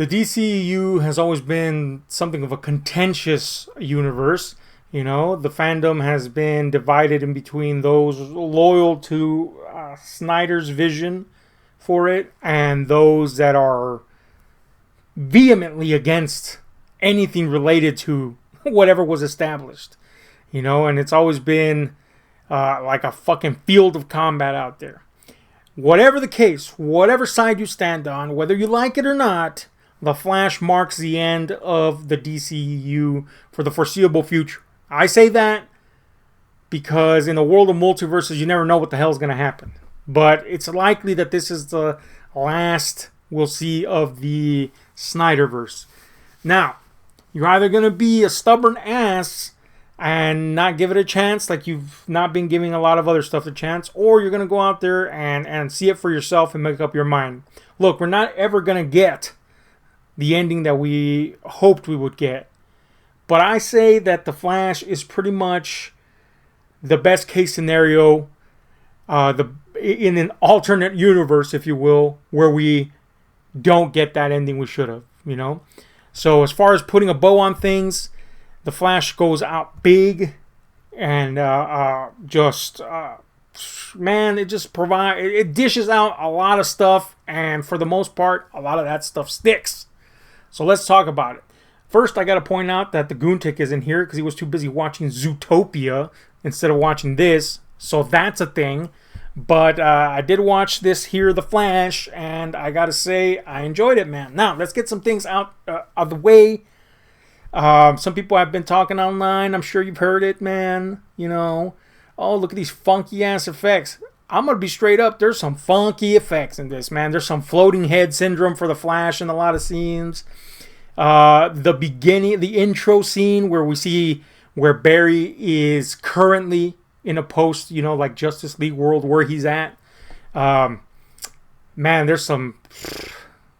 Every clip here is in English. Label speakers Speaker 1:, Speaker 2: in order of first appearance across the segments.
Speaker 1: The DCEU has always been something of a contentious universe. You know, the fandom has been divided in between those loyal to Snyder's vision for it and those that are vehemently against anything related to whatever was established. You know, and it's always been like a fucking field of combat out there. Whatever the case, whatever side you stand on, whether you like it or not, The Flash marks the end of the DCEU for the foreseeable future. I say that because in the world of multiverses, you never know what the hell is going to happen. But it's likely that this is the last we'll see of the Snyderverse. Now, you're either going to be a stubborn ass and not give it a chance like you've not been giving a lot of other stuff a chance, or you're going to go out there and see it for yourself and make up your mind. Look, we're not ever going to get the ending that we hoped we would get. But I say that The Flash is pretty much the best case scenario in an alternate universe, if you will, where we don't get that ending we should have, you know? So as far as putting a bow on things, The Flash goes out big and man, it just it dishes out a lot of stuff, and for the most part, a lot of that stuff sticks. So let's talk about it. First, I got to point out that the GoonTick isn't here because he was too busy watching Zootopia instead of watching this. So that's a thing. But I did watch this here, The Flash, and I got to say, I enjoyed it, man. Now, let's get some things out of the way. Some people have been talking online. I'm sure you've heard it, man. You know, oh, look at these funky-ass effects. I'm going to be straight up. There's some funky effects in this, man. There's some floating head syndrome for the Flash in a lot of scenes. The beginning, the intro scene where we see where Barry is currently in a post, you know, like Justice League world where he's at. Man, there's some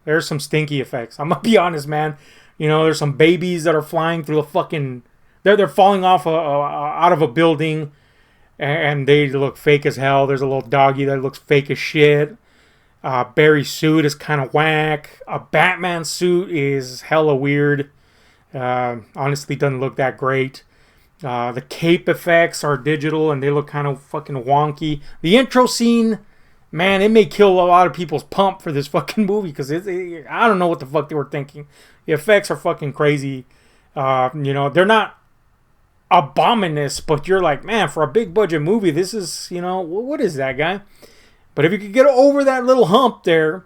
Speaker 1: stinky effects. I'm going to be honest, man. You know, there's some babies that are flying through the fucking... They're falling off out of a building, and they look fake as hell. There's a little doggy that looks fake as shit. Barry's suit is kind of whack. A Batman suit is hella weird. Honestly, doesn't look that great. The cape effects are digital, and they look kind of fucking wonky. The intro scene, man, it may kill a lot of people's pump for this fucking movie, because I don't know what the fuck they were thinking. The effects are fucking crazy. You know, they're not abominous, but you're like, man, for a big budget movie, this is, you know, what is that, guy? But if you could get over that little hump there,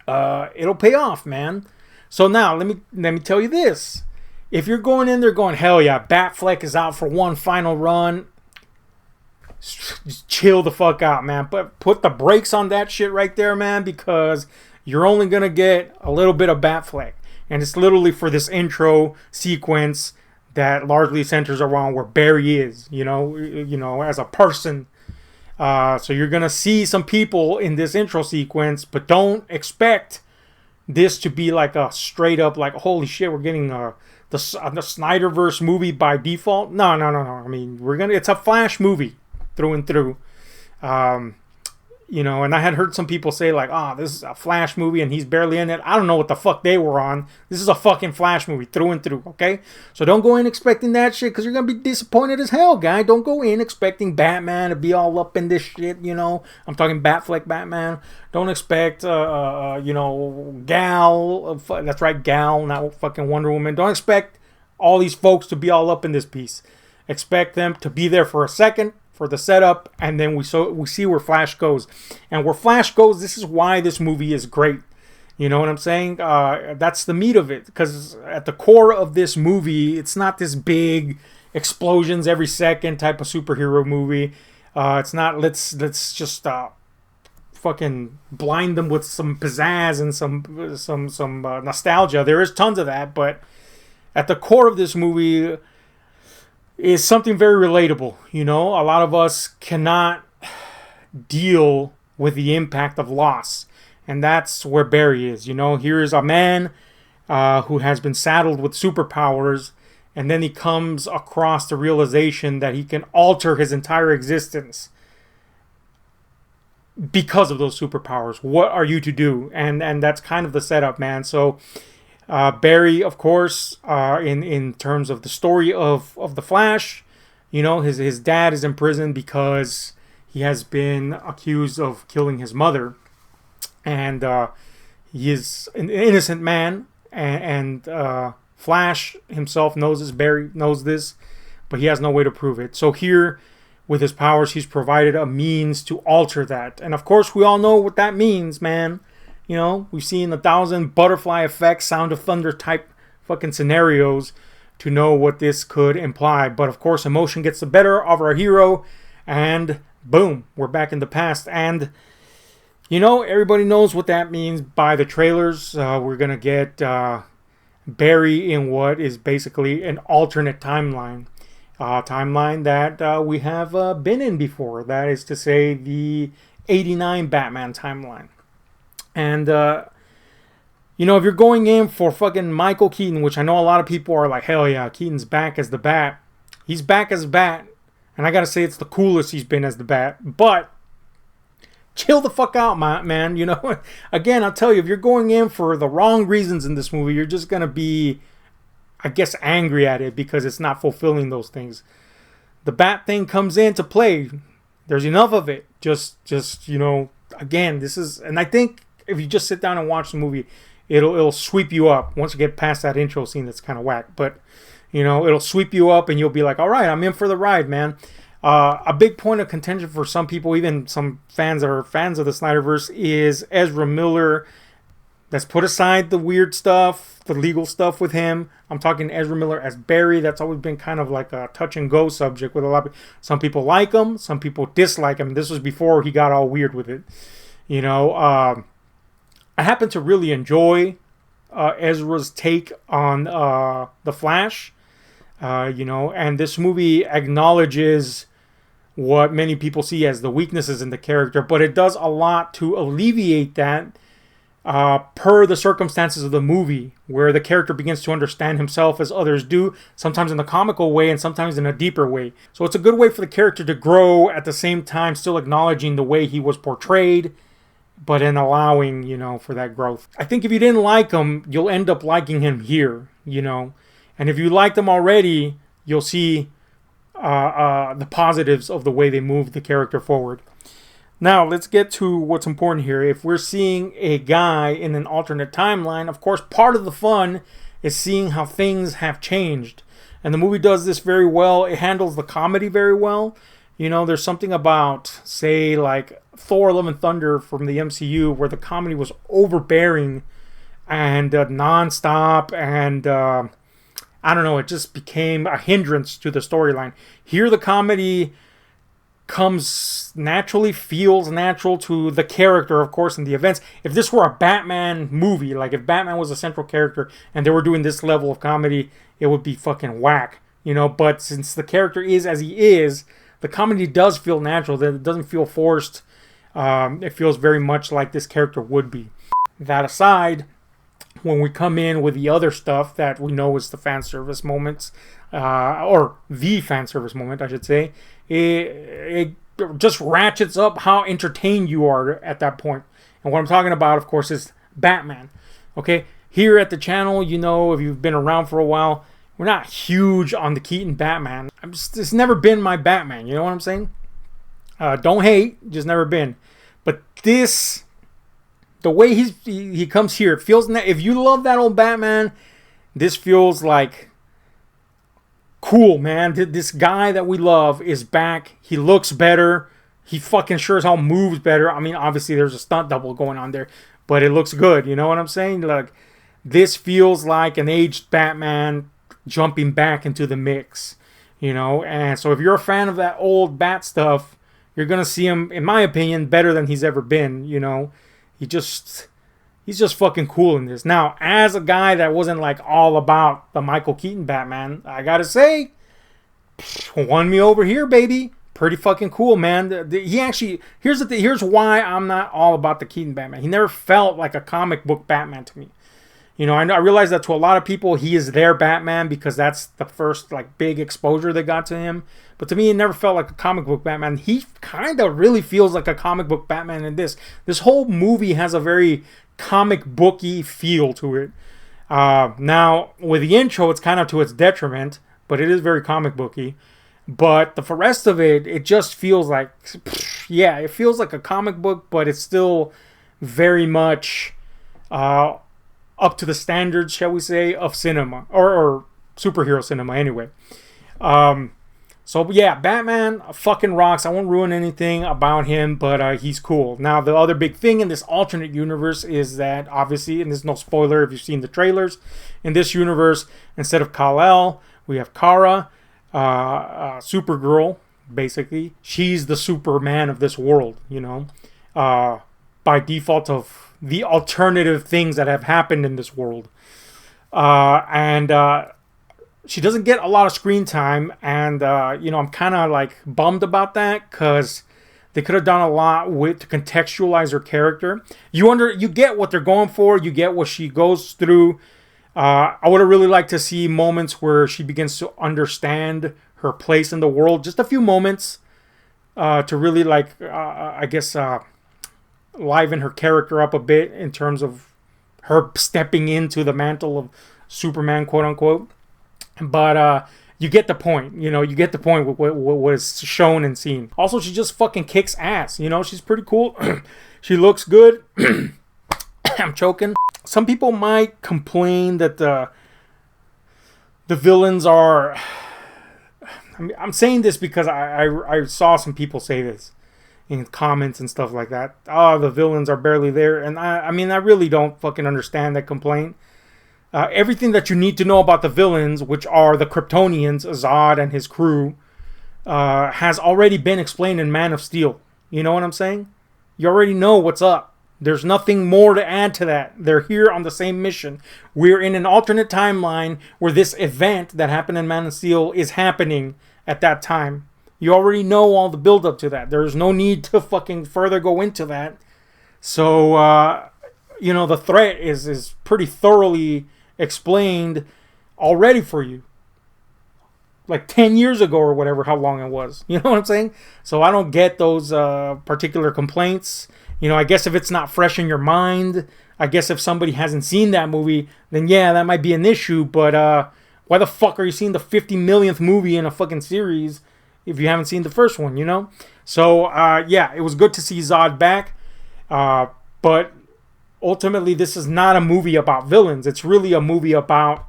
Speaker 1: it'll pay off, man. So now, let me tell you this. If you're going in there going, hell yeah, Batfleck is out for one final run, just chill the fuck out, man. But put the brakes on that shit right there, man, because you're only going to get a little bit of Batfleck. And it's literally for this intro sequence that largely centers around where Barry is, you know, as a person. So you're going to see some people in this intro sequence, but don't expect this to be like a straight up, like, holy shit, we're getting the Snyderverse movie by default. No. I mean, it's a Flash movie through and through. You know, and I had heard some people say like, this is a Flash movie and he's barely in it. I don't know what the fuck they were on. This is a fucking Flash movie through and through, okay? So don't go in expecting that shit, because you're going to be disappointed as hell, guy. Don't go in expecting Batman to be all up in this shit, you know? I'm talking Batfleck Batman. Don't expect, you know, Gal. That's right, Gal, not fucking Wonder Woman. Don't expect all these folks to be all up in this piece. Expect them to be there for a second, for the setup, and then we see where Flash goes. And where Flash goes, this is why this movie is great. You know what I'm saying? That's the meat of it. Because at the core of this movie, it's not this big explosions every second type of superhero movie. It's not let's just fucking blind them with some pizzazz and some nostalgia. There is tons of that, but at the core of this movie is something very relatable. You know, a lot of us cannot deal with the impact of loss, and that's where Barry is. You know, here's a man who has been saddled with superpowers, and then he comes across the realization that he can alter his entire existence because of those superpowers. What are you to do? And that's kind of the setup, man. So Barry, of course, in terms of the story of the Flash, you know, his dad is in prison because he has been accused of killing his mother, and he is an innocent man, and Flash himself knows this. Barry knows this, but he has no way to prove it. So here, with his powers, he's provided a means to alter that. And of course, we all know what that means, man. You know, we've seen 1,000 butterfly effects, sound of thunder type fucking scenarios to know what this could imply. But of course, emotion gets the better of our hero, and boom, we're back in the past. And you know, everybody knows what that means by the trailers. We're gonna get Barry in what is basically an alternate timeline. Timeline that we have been in before. That is to say, the 89 Batman timeline. And, you know, if you're going in for fucking Michael Keaton, which I know a lot of people are like, hell yeah, Keaton's back as the Bat. He's back as Bat. And I gotta say, it's the coolest he's been as the Bat. But chill the fuck out, man. You know, again, I'll tell you, if you're going in for the wrong reasons in this movie, you're just gonna be, I guess, angry at it because it's not fulfilling those things. The Bat thing comes into play. There's enough of it. Just you know, again, this is, and I think if you just sit down and watch the movie, it'll sweep you up once you get past that intro scene that's kind of whack. But you know, it'll sweep you up, and you'll be like, all right, I'm in for the ride, man. A big point of contention for some people, even some fans that are fans of the Snyderverse, is Ezra Miller. Let's put aside the weird stuff, the legal stuff with him. I'm talking Ezra Miller as Barry. That's always been kind of like a touch and go subject with a lot of, some people like him, some people dislike him. This was before he got all weird with it. You know, I happen to really enjoy Ezra's take on the Flash. You know, and this movie acknowledges what many people see as the weaknesses in the character, but it does a lot to alleviate that per the circumstances of the movie, where the character begins to understand himself as others do, sometimes in a comical way and sometimes in a deeper way. So it's a good way for the character to grow, at the same time still acknowledging the way he was portrayed, but in allowing, you know, for that growth. I think if you didn't like him, you'll end up liking him here, you know. And if you liked them already, you'll see the positives of the way they move the character forward. Now, let's get to what's important here. If we're seeing a guy in an alternate timeline, of course, part of the fun is seeing how things have changed. And the movie does this very well. It handles the comedy very well. You know, there's something about, say, like Thor: Love and Thunder from the MCU, where the comedy was overbearing and nonstop, and I don't know, it just became a hindrance to the storyline. Here, the comedy comes naturally, feels natural to the character, of course, and the events. If this were a Batman movie, like if Batman was a central character and they were doing this level of comedy, it would be fucking whack, you know. But since the character is as he is, the comedy does feel natural. It doesn't feel forced. It feels very much like this character would be. That aside, when we come in with the other stuff that we know is the fan service moments, or the fan service moment, I should say, it just ratchets up how entertained you are at that point. And what I'm talking about, of course, is Batman. Okay, here at the channel, you know, if you've been around for a while, we're not huge on the Keaton Batman. It's never been my Batman, you know what I'm saying? Don't hate, just never been. But this, the way he comes here, it feels, if you love that old Batman, this feels like cool, man. This guy that we love is back. He looks better. He fucking sure as hell moves better. I mean, obviously there's a stunt double going on there, but it looks good. You know what I'm saying? Like, this feels like an aged Batman jumping back into the mix, you know? And so if you're a fan of that old Bat stuff, you're going to see him, in my opinion, better than he's ever been, you know? He's just fucking cool in this. Now, as a guy that wasn't like all about the Michael Keaton Batman, I gotta say, won me over here, baby. Pretty fucking cool, man. He actually, here's why I'm not all about the Keaton Batman. He never felt like a comic book Batman to me. I realize that to a lot of people, he is their Batman because that's the first like big exposure they got to him. But to me, it never felt like a comic book Batman. He kind of really feels like a comic book Batman in this. This whole movie has a very comic booky feel to it. Now, with the intro, it's kind of to its detriment, but it is very comic booky. But the rest of it, it just feels like, yeah, it feels like a comic book, but it's still very much up to the standards, shall we say, of cinema or superhero cinema anyway. So yeah, Batman fucking rocks. I won't ruin anything about him, but he's cool. Now, the other big thing in this alternate universe is that, obviously, and there's no spoiler if you've seen the trailers, in this universe, instead of Kal-El, we have Kara, Supergirl, basically. She's the Superman of this world, by default of the alternative things that have happened in this world. She doesn't get a lot of screen time, and I'm kind of like bummed about that because they could have done a lot to contextualize her character. You get what they're going for, you get what she goes through. I would have really liked to see moments where she begins to understand her place in the world, just a few moments to really liven her character up a bit in terms of her stepping into the mantle of Superman, quote unquote. But you get the point, you get the point with what was shown and seen. Also, she just fucking kicks ass, she's pretty cool. She looks good. I'm choking. Some people might complain that the villains are... I'm saying this because I saw some people say this in comments and stuff like that. Oh, the villains are barely there. And I really don't fucking understand that complaint. Everything that you need to know about the villains, which are the Kryptonians, Zod and his crew, has already been explained in Man of Steel. You know what I'm saying? You already know what's up. There's nothing more to add to that. They're here on the same mission. We're in an alternate timeline where this event that happened in Man of Steel is happening at that time. You already know all the build up to that. There's no need to fucking further go into that. So, the threat is pretty thoroughly explained already for you. Like 10 years ago or whatever, how long it was. You know what I'm saying? So I don't get those particular complaints. I guess if it's not fresh in your mind, I guess if somebody hasn't seen that movie, then yeah, that might be an issue. But why the fuck are you seeing the 50 millionth movie in a fucking series if you haven't seen the first one, So, yeah, it was good to see Zod back. But ultimately, this is not a movie about villains. It's really a movie about,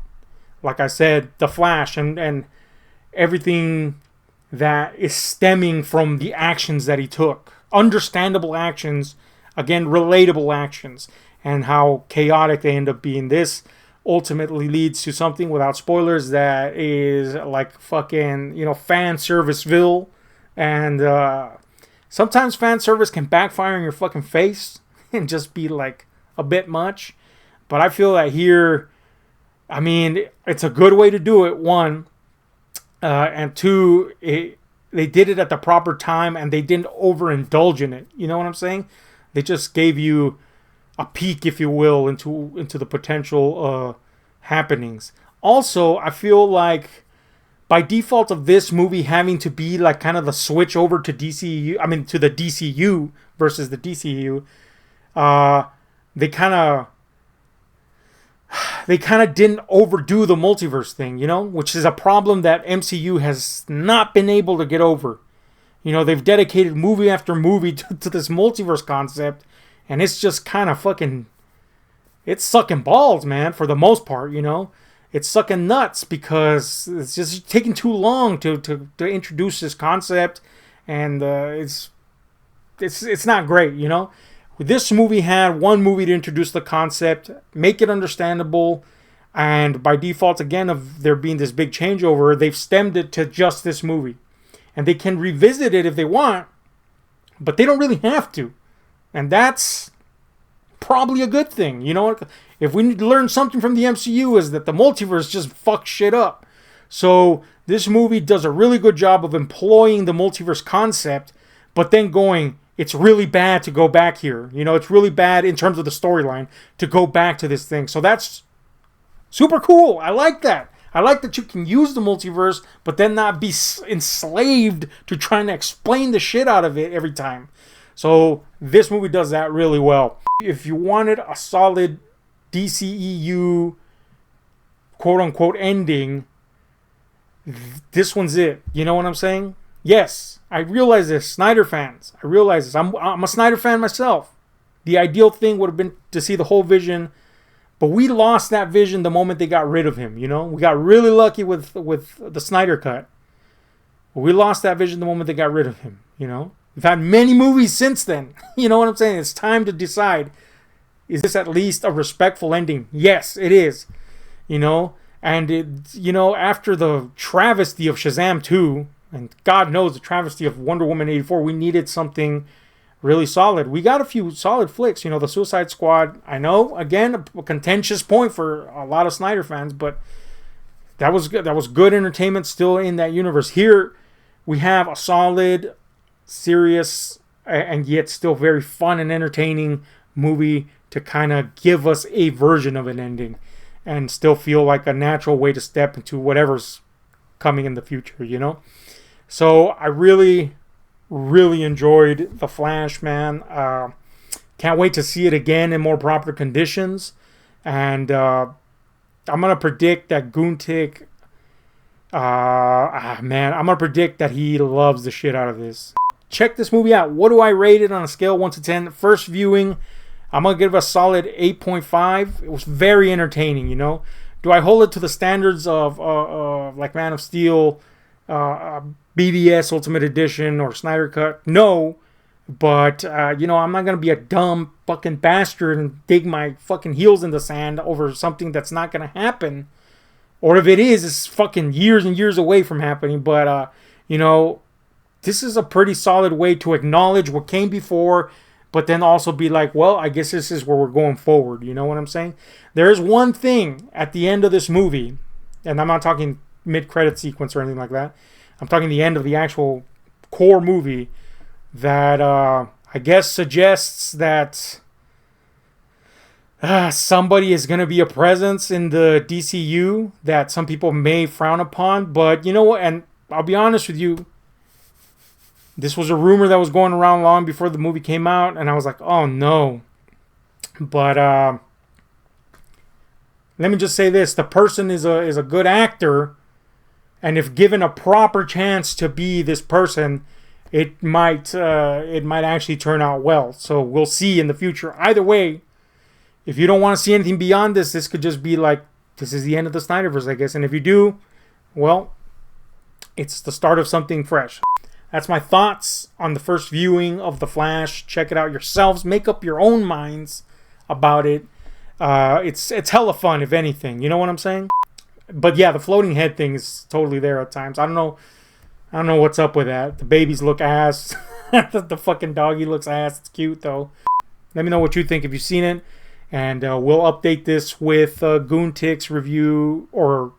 Speaker 1: like I said, the Flash and everything that is stemming from the actions that he took. Understandable actions, again, relatable actions, and how chaotic they end up being. This ultimately leads to something, without spoilers, that is like fucking, fan serviceville. And sometimes fan service can backfire in your fucking face and just be like a bit much. But I feel that here, it's a good way to do it, one. And two, they did it at the proper time and they didn't overindulge in it. You know what I'm saying? They just gave you a peek, if you will, into the potential happenings. Also, I feel like by default of this movie having to be like kind of the switch over to DCU, to the DCU versus the DCU, they kind of didn't overdo the multiverse thing, which is a problem that MCU has not been able to get over. They've dedicated movie after movie to this multiverse concept, and it's just kind of fucking, it's sucking balls, man, for the most part, It's sucking nuts because it's just taking too long to introduce this concept, and it's not great, This movie had one movie to introduce the concept, make it understandable, and by default, again, of there being this big changeover, they've stemmed it to just this movie. And they can revisit it if they want, but they don't really have to. And that's probably a good thing. If we need to learn something from the MCU, is that the multiverse just fucks shit up. So this movie does a really good job of employing the multiverse concept, but then going, it's really bad to go back here. It's really bad in terms of the storyline to go back to this thing. So that's Super cool. I like that. I like that you can use the multiverse, but then not be enslaved to trying to explain the shit out of it every time. So this movie does that really well. If you wanted a solid DCEU quote-unquote ending, this one's it. You know what I'm saying? Yes, I realize this. Snyder fans. I realize this. I'm a Snyder fan myself. The ideal thing would have been to see the whole vision, but we lost that vision the moment they got rid of him, you know? We got really lucky with the Snyder cut. We lost that vision the moment they got rid of him, you know? We've had many movies since then. You know what I'm saying? It's time to decide, is this at least a respectful ending? Yes, it is. You know? And, after the travesty of Shazam 2, and God knows the travesty of Wonder Woman 84, we needed something really solid. We got a few solid flicks. The Suicide Squad, I know, again, a contentious point for a lot of Snyder fans, but that was good. That was good entertainment still in that universe. Here, we have a solid, serious, and yet still very fun and entertaining movie to kind of give us a version of an ending and still feel like a natural way to step into whatever's coming in the future, So I really enjoyed The Flash, man. Can't wait to see it again in more proper conditions. And I'm going to predict that GoonTick, I'm going to predict that he loves the shit out of this. Check this movie out. What do I rate it on a scale of 1 to 10? First viewing, I'm going to give it a solid 8.5. It was very entertaining, Do I hold it to the standards of like Man of Steel, BVS Ultimate Edition, or Snyder Cut? No. But, I'm not going to be a dumb fucking bastard and dig my fucking heels in the sand over something that's not going to happen. Or if it is, it's fucking years and years away from happening. But, this is a pretty solid way to acknowledge what came before, but then also be like, well, I guess this is where we're going forward. You know what I'm saying? There is one thing at the end of this movie, and I'm not talking mid-credit sequence or anything like that. I'm talking the end of the actual core movie that I guess suggests that somebody is going to be a presence in the DCU that some people may frown upon. But you know what? And I'll be honest with you. This was a rumor that was going around long before the movie came out, and I was like, oh no. But let me just say this. The person is a good actor, and if given a proper chance to be this person, it might actually turn out well. So we'll see in the future. Either way, if you don't want to see anything beyond this, this could just be like, this is the end of the Snyderverse, I guess. And if you do, well, it's the start of something fresh. That's my thoughts on the first viewing of The Flash. Check it out yourselves. Make up your own minds about it. It's hella fun, if anything. You know what I'm saying? But yeah, the floating head thing is totally there at times. I don't know what's up with that. The babies look ass. The fucking doggy looks ass. It's cute though. Let me know what you think if you've seen it, and we'll update this with GoonTick's review, or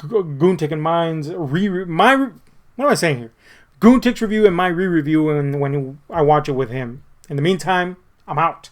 Speaker 1: GoonTick and mine's what am I saying here? GoonTick's review and my re-review when I watch it with him. In the meantime, I'm out.